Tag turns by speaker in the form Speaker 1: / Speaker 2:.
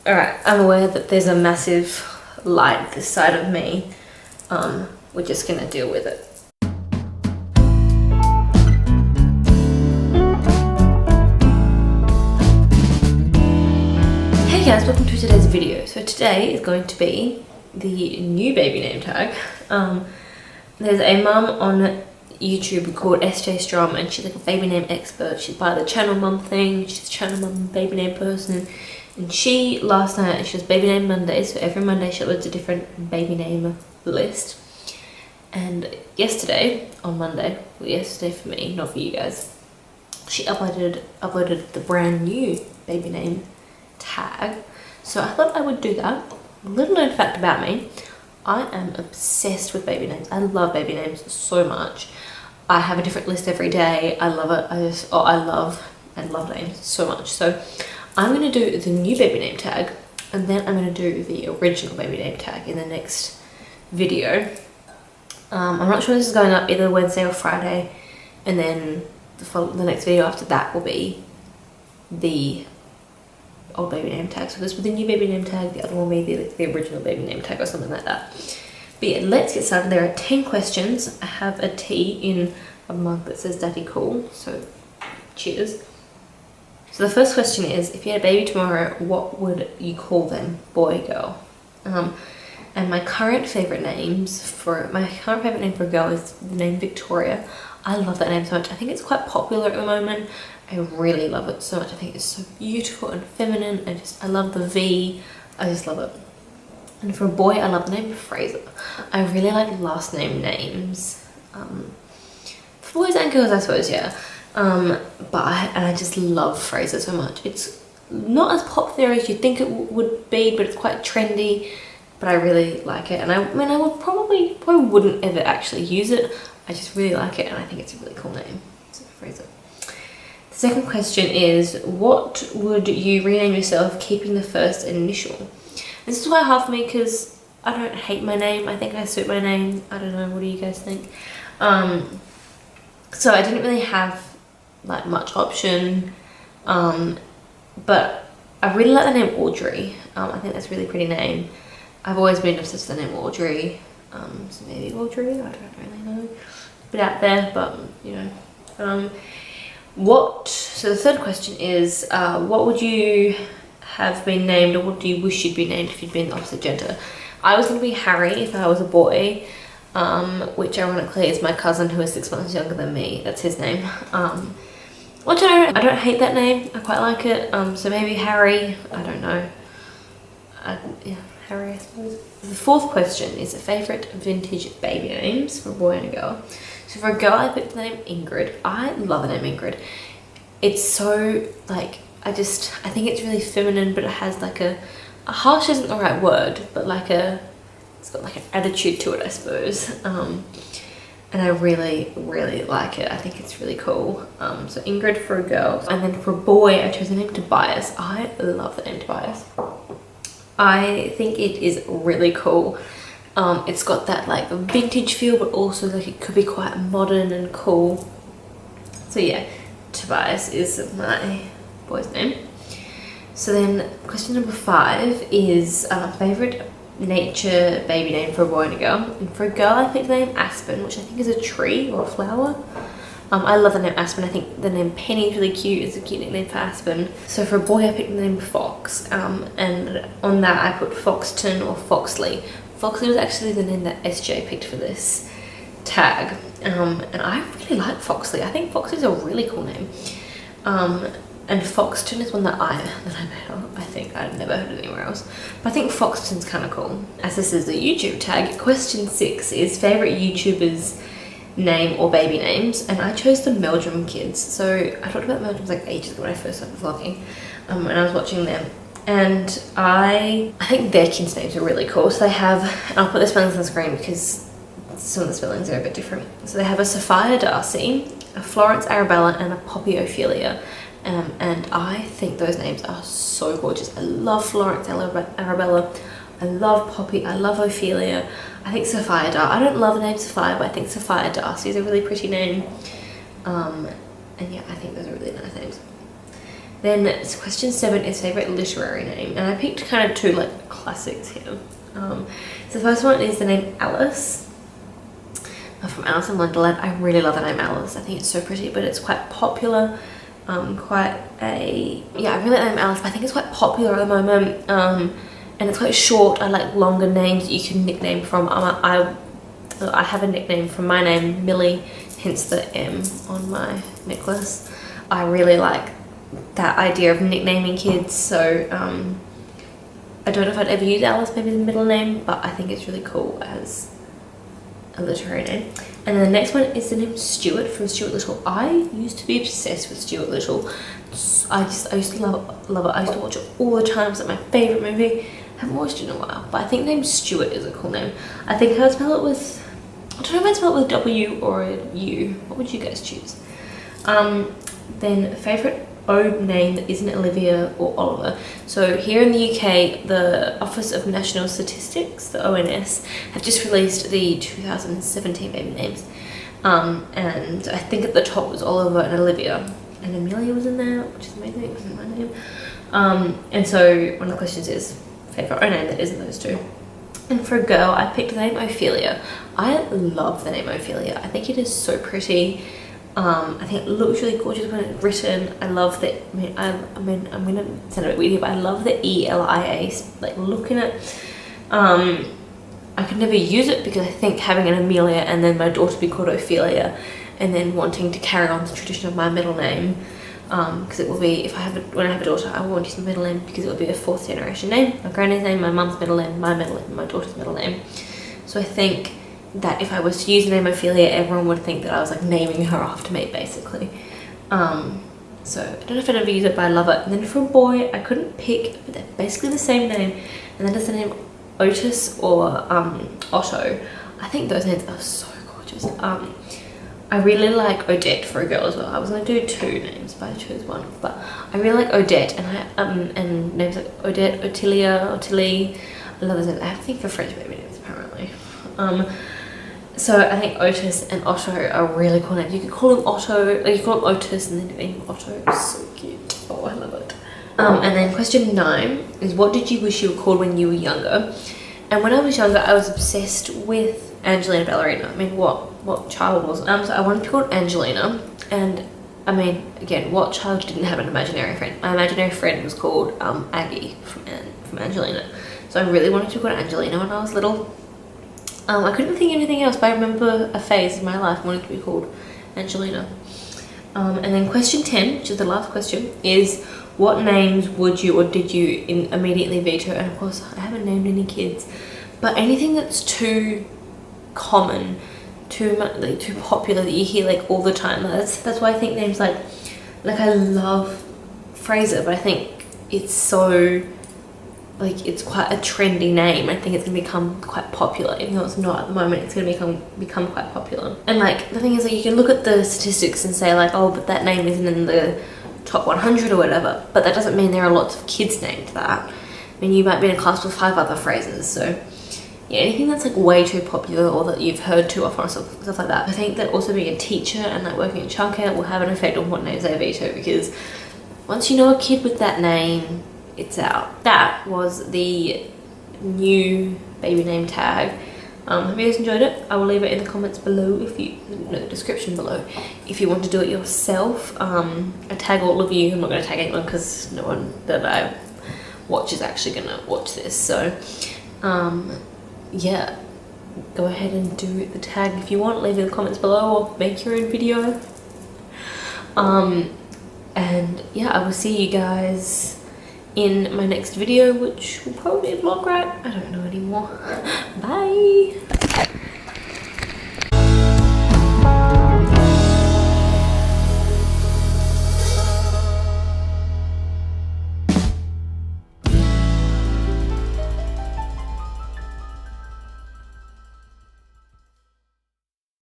Speaker 1: Alright, I'm aware that there's a massive light this side of me. We're just gonna deal with it. Hey guys, welcome to today's video. So today is going to be the new baby name tag. There's a mum on YouTube called SJ Strum, and she's like a baby name expert. She's by the channel mum thing. She's a channel mum baby name person. And she, last night, she was baby name Monday, so every Monday she uploads a different baby name list. And yesterday, on Monday, well yesterday for me, not for you guys, she uploaded the brand new baby name tag. So I thought I would do that. Little known fact about me, I am obsessed with baby names. I love baby names so much. I have a different list every day. I love it. I love names so much. So I'm going to do the new baby name tag, and then I'm going to do the original baby name tag in the next video. I'm not sure this is going up either Wednesday or Friday, and then the next video after that will be the old baby name tag. So this will be the new baby name tag, the other one will be the original baby name tag or something like that. But yeah, let's get started. There are 10 questions. I have a tea in a mug that says Daddy Cool, so cheers. So the first question is, if you had a baby tomorrow, what would you call them, boy, girl? And my current favourite name for a girl is the name Victoria. I love that name so much. I think it's quite popular at the moment. I really love it so much. I think it's so beautiful and feminine. I love the V. I just love it. And for a boy, I love the name Fraser. I really like last name names. For boys and girls, I suppose, yeah. I just love Fraser so much. It's not as popular as you think it would be, but it's quite trendy. But I really like it, and I would probably wouldn't ever actually use it. I just really like it, and I think it's a really cool name. So Fraser. The second question is, what would you rename yourself, keeping the first initial? This is quite hard for me because I don't hate my name. I think I suit my name. I don't know. What do you guys think? So I didn't really have like much option, but I really like the name Audrey. I think that's a really pretty name. I've always been obsessed with the name Audrey, so maybe Audrey, I don't really know. A bit out there, but you know. So the third question is, what would you have been named, or what do you wish you'd be named if you'd been the opposite gender? I was going to be Harry if I was a boy, which ironically is my cousin who is 6 months younger than me. That's his name. Which I don't hate that name. I quite like it. So maybe Harry. I don't know. Yeah, Harry, I suppose. The fourth question is favourite vintage baby names for a boy and a girl. So for a girl, I picked the name Ingrid. I love the name Ingrid. It's so like I think it's really feminine, but it has like a harsh isn't the right word, but like it's got like an attitude to it, I suppose. And I really, really like it. I think it's really cool. So Ingrid for a girl. And then for a boy, I chose the name Tobias. I love the name Tobias. I think it is really cool. It's got that like vintage feel, but also like it could be quite modern and cool. So yeah, Tobias is my boy's name. So then question number 5 is favourite nature baby name for a boy and a girl. And for a girl, I picked the name Aspen, which I think is a tree or a flower. I love the name Aspen. I think the name Penny is really cute. It's a cute nickname for Aspen. So for a boy, I picked the name Fox. And on that, I put Foxton or Foxley. Foxley was actually the name that SJ picked for this tag. And I really like Foxley. I think Foxley's a really cool name. And Foxton is one that I made up. I think I've never heard it anywhere else. But I think Foxton's kind of cool. As this is the YouTube tag, question 6 is favourite YouTubers name or baby names, and I chose the Meldrum kids. So I talked about Meldrums like ages ago when I first started vlogging, and I was watching them, and I think their kids' names are really cool. So they have, and I'll put the spellings on the screen because some of the spellings are a bit different. So they have a Sophia Darcy, a Florence Arabella, and a Poppy Ophelia. And I think those names are so gorgeous. I love Florence Arabella, I love Poppy, I love Ophelia. I think Sophia Darcy, I don't love the name Sophia, but I think Sophia Darcy is a really pretty name. And yeah, I think those are really nice names. Then question 7 is favourite literary name, and I picked kind of 2 like classics here. So the first one is the name Alice, from Alice in Wonderland. I really love the name Alice. I think it's so pretty, but it's quite popular. I really like the name Alice, but I think it's quite popular at the moment. And it's quite short. I like longer names that you can nickname from. I have a nickname from my name, Millie, hence the M on my necklace. I really like that idea of nicknaming kids, so I don't know if I'd ever use Alice maybe as a middle name, but I think it's really cool as a literary name. And then the next one is the name Stuart from Stuart Little. I used to be obsessed with Stuart Little. I used to love it. I used to watch it all the time. It's like my favourite movie. I haven't watched it in a while, but I think the name Stuart is a cool name. I think I would spell it with, I don't know if I'd spell it with a W or a U. What would you guys choose? Then favourite ode name that isn't Olivia or Oliver. So here in the UK, the Office of National Statistics, the ONS, have just released the 2017 baby names. And I think at the top was Oliver and Olivia. And Amelia was in there, which is amazing, it wasn't my name. And so one of the questions is favourite ode name that isn't those 2. And for a girl, I picked the name Ophelia. I love the name Ophelia. I think it is so pretty. I think it looks really gorgeous when it's written. I love that, I'm gonna sound a bit weird here, but I love the ELIA, like look in it. I could never use it because I think having an Amelia and then my daughter be called Ophelia, and then wanting to carry on the tradition of my middle name, because it will be, when I have a daughter, I want to use my middle name because it will be a 4th generation name. My granny's name, my mum's middle name, my middle name, my daughter's middle name. So I think that if I was to use the name Ophelia, everyone would think that I was like naming her after me, basically. So I don't know if I'd ever use it, but I love it. And then for a boy, I couldn't pick, but they're basically the same name, and that is the name Otis or Otto. I think those names are so gorgeous. I really like Odette for a girl as well. I was gonna do 2 names, but I chose 1. But I really like Odette, and and names like Odette, Ottilia, Ottilie. I love those names. I have to think for French baby names apparently. So I think Otis and Otto are really cool names. You could call them Otto, like you call them Otis and then name Otto. It's so cute. Oh, I love it. And then question 9 is, what did you wish you were called when you were younger? And when I was younger, I was obsessed with Angelina Ballerina. I mean, what child wasn't? So I wanted to be called Angelina, and I mean, again, what child didn't have an imaginary friend? My imaginary friend was called Aggie from Angelina. So I really wanted to be called Angelina when I was little. I couldn't think of anything else, but I remember a phase in my life wanting to be called Angelina. And then question 10, which is the last question, is what names would you or did you immediately veto? And of course, I haven't named any kids, but anything that's too common, too popular, that you hear like all the time. That's why I think names like I love FRASER, but I think it's so, like, it's quite a trendy name. I think it's gonna become quite popular, even though it's not at the moment. It's gonna become quite popular. And like the thing is, like, you can look at the statistics and say like, oh, but that name isn't in the top 100 or whatever, but that doesn't mean there are lots of kids named that. I mean, you might be in a class with 5 other FRASERs, so yeah, anything that's like way too popular or that you've heard too often or stuff like that. I think that also being a teacher and like working in childcare will have an effect on what names they veto, because once you know a kid with that name, it's out. That was the new baby name tag. Hope you guys enjoyed it. I will leave it in the comments below, the description below, if you want to do it yourself. I tag all of you. I'm not going to tag anyone because no one that I watch is actually going to watch this. So yeah, go ahead and do the tag if you want. Leave it in the comments below or make your own video. And yeah, I will see you guys in my next video, which will probably be a vlog, right? I don't know anymore. Bye.